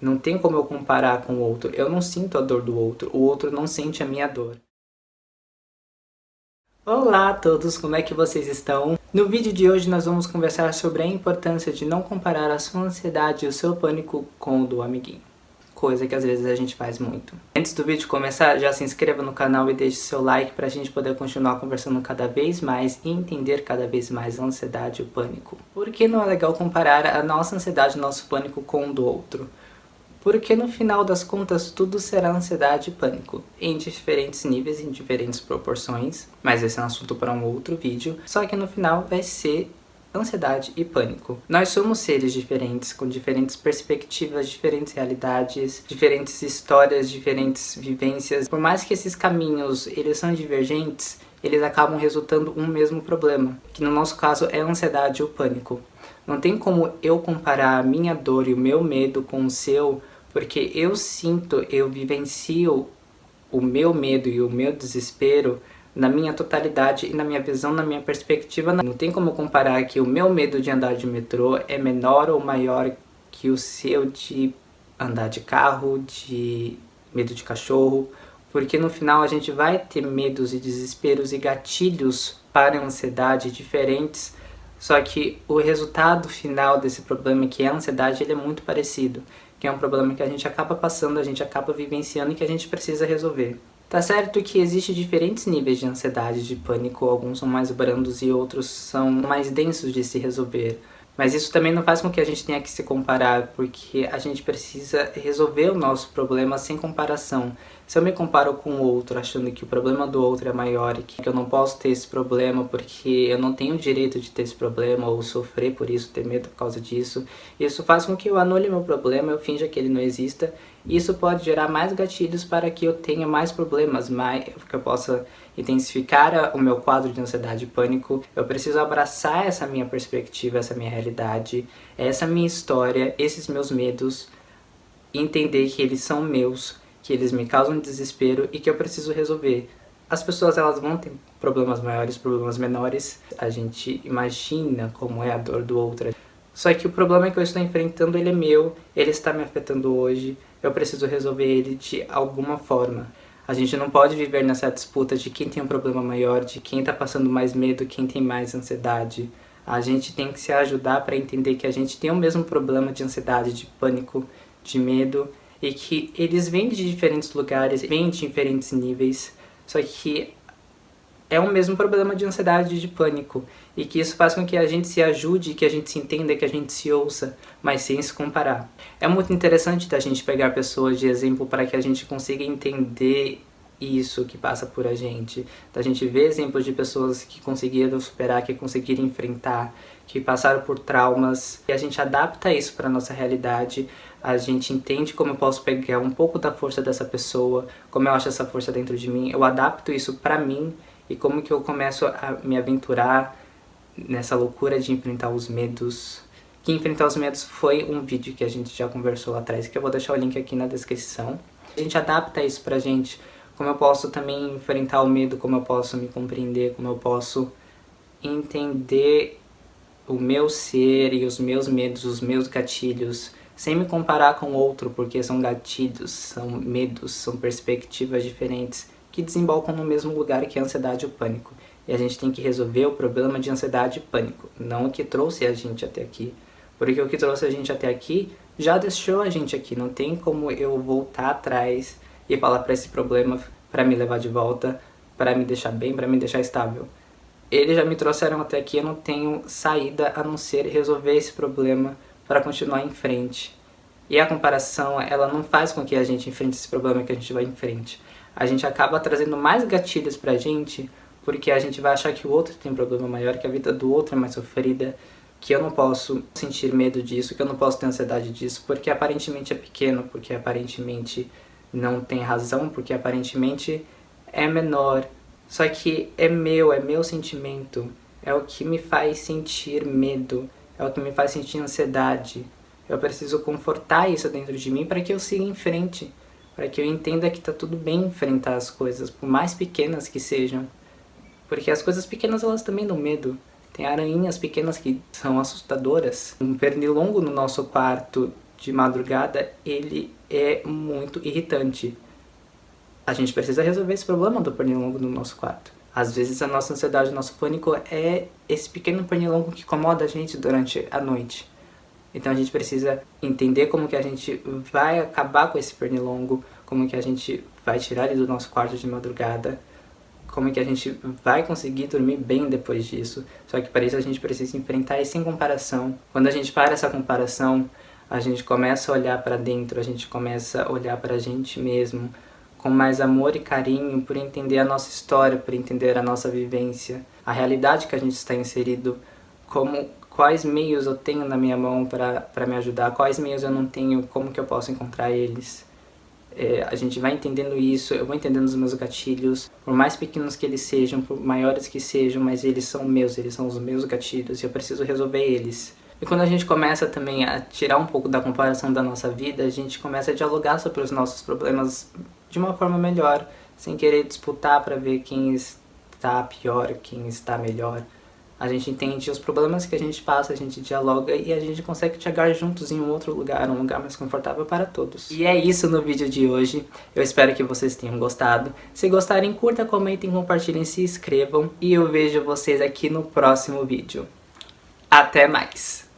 Não tem como eu comparar com o outro. Eu não sinto a dor do outro. O outro não sente a minha dor. Olá a todos, como é que vocês estão? No vídeo de hoje nós vamos conversar sobre a importância de não comparar a sua ansiedade e o seu pânico com o do amiguinho. Coisa que às vezes a gente faz muito. Antes do vídeo começar, já se inscreva no canal e deixe seu like para a gente poder continuar conversando cada vez mais e entender cada vez mais a ansiedade e o pânico. Por que não é legal comparar a nossa ansiedade e o nosso pânico com o do outro? Porque no final das contas tudo será ansiedade e pânico, em diferentes níveis, em diferentes proporções, mas esse é um assunto para um outro vídeo, só que no final vai ser ansiedade e pânico. Nós somos seres diferentes, com diferentes perspectivas, diferentes realidades, diferentes histórias, diferentes vivências. Por mais que esses caminhos eles são divergentes, eles acabam resultando um mesmo problema, que no nosso caso é a ansiedade e o pânico. Não tem como eu comparar a minha dor e o meu medo com o seu, porque eu sinto, eu vivencio o meu medo e o meu desespero na minha totalidade e na minha visão, na minha perspectiva. Não tem como comparar que o meu medo de andar de metrô é menor ou maior que o seu de andar de carro, de medo de cachorro, porque no final a gente vai ter medos e desesperos e gatilhos para a ansiedade diferentes. Só que o resultado final desse problema, que é a ansiedade, ele é muito parecido. Que é um problema que a gente acaba passando, a gente acaba vivenciando e que a gente precisa resolver. Tá certo que existem diferentes níveis de ansiedade, de pânico, alguns são mais brandos e outros são mais densos de se resolver. Mas isso também não faz com que a gente tenha que se comparar, porque a gente precisa resolver o nosso problema sem comparação. Se eu me comparo com o outro, achando que o problema do outro é maior e que eu não posso ter esse problema porque eu não tenho o direito de ter esse problema ou sofrer por isso, ter medo por causa disso, isso faz com que eu anule meu problema, eu finja que ele não exista. E isso pode gerar mais gatilhos para que eu tenha mais problemas, que eu possa intensificar o meu quadro de ansiedade e pânico. Eu preciso abraçar essa minha perspectiva, essa minha realidade, essa minha história, esses meus medos, entender que eles são meus, que eles me causam desespero e que eu preciso resolver. As pessoas elas vão ter problemas maiores, problemas menores. A gente imagina como é a dor do outro. Só que o problema que eu estou enfrentando, ele é meu, ele está me afetando hoje, eu preciso resolver ele de alguma forma. A gente não pode viver nessa disputa de quem tem um problema maior, de quem está passando mais medo, quem tem mais ansiedade. A gente tem que se ajudar para entender que a gente tem o mesmo problema de ansiedade, de pânico, de medo, e que eles vêm de diferentes lugares, vêm de diferentes níveis, só que é o mesmo problema de ansiedade e de pânico, e que isso faz com que a gente se ajude, que a gente se entenda, que a gente se ouça, mas sem se comparar. É muito interessante da gente pegar pessoas de exemplo para que a gente consiga entender isso que passa por a gente, da gente ver exemplos de pessoas que conseguiram superar, que conseguiram enfrentar, que passaram por traumas, e a gente adapta isso para nossa realidade, a gente entende como eu posso pegar um pouco da força dessa pessoa, como eu acho essa força dentro de mim, eu adapto isso para mim, e como que eu começo a me aventurar nessa loucura de enfrentar os medos. Que enfrentar os medos foi um vídeo que a gente já conversou lá atrás, que eu vou deixar o link aqui na descrição. A gente adapta isso pra gente, como eu posso também enfrentar o medo, como eu posso me compreender, como eu posso entender o meu ser e os meus medos, os meus gatilhos, sem me comparar com o outro, porque são gatilhos, são medos, são perspectivas diferentes que desembocam no mesmo lugar, que é a ansiedade e o pânico. E a gente tem que resolver o problema de ansiedade e pânico, não o que trouxe a gente até aqui. Porque o que trouxe a gente até aqui já deixou a gente aqui, não tem como eu voltar atrás e falar para esse problema para me levar de volta, para me deixar bem, para me deixar estável. Eles já me trouxeram até aqui, eu não tenho saída a não ser resolver esse problema para continuar em frente. E a comparação, ela não faz com que a gente enfrente esse problema que a gente vai em frente. A gente acaba trazendo mais gatilhos pra gente, porque a gente vai achar que o outro tem um problema maior, que a vida do outro é mais sofrida, que eu não posso sentir medo disso, que eu não posso ter ansiedade disso, porque aparentemente é pequeno, porque aparentemente não tem razão, porque aparentemente é menor. Só que é meu sentimento, é o que me faz sentir medo, é o que me faz sentir ansiedade. Eu preciso confortar isso dentro de mim para que eu siga em frente, para que eu entenda que tá tudo bem enfrentar as coisas, por mais pequenas que sejam. Porque as coisas pequenas elas também dão medo. Tem aranhinhas pequenas que são assustadoras. Um pernilongo no nosso quarto de madrugada, ele é muito irritante. A gente precisa resolver esse problema do pernilongo no nosso quarto. Às vezes a nossa ansiedade, o nosso pânico é esse pequeno pernilongo que incomoda a gente durante a noite. Então a gente precisa entender como que a gente vai acabar com esse pernilongo, como que a gente vai tirar ele do nosso quarto de madrugada, como que a gente vai conseguir dormir bem depois disso. Só que para isso a gente precisa enfrentar isso sem comparação. Quando a gente para essa comparação, a gente começa a olhar para dentro, a gente começa a olhar para a gente mesmo com mais amor e carinho, por entender a nossa história, por entender a nossa vivência, a realidade que a gente está inserido, quais meios eu tenho na minha mão para me ajudar, quais meios eu não tenho, como que eu posso encontrar eles. A gente vai entendendo isso, eu vou entendendo os meus gatilhos, por mais pequenos que eles sejam, por maiores que sejam, mas eles são os meus gatilhos e eu preciso resolver eles. E quando a gente começa também a tirar um pouco da comparação da nossa vida, a gente começa a dialogar sobre os nossos problemas de uma forma melhor, sem querer disputar para ver quem está pior, quem está melhor. A gente entende os problemas que a gente passa, a gente dialoga e a gente consegue chegar juntos em um outro lugar, um lugar mais confortável para todos. E é isso no vídeo de hoje. Eu espero que vocês tenham gostado. Se gostarem, curta, comentem, compartilhem, se inscrevam. E eu vejo vocês aqui no próximo vídeo. Até mais!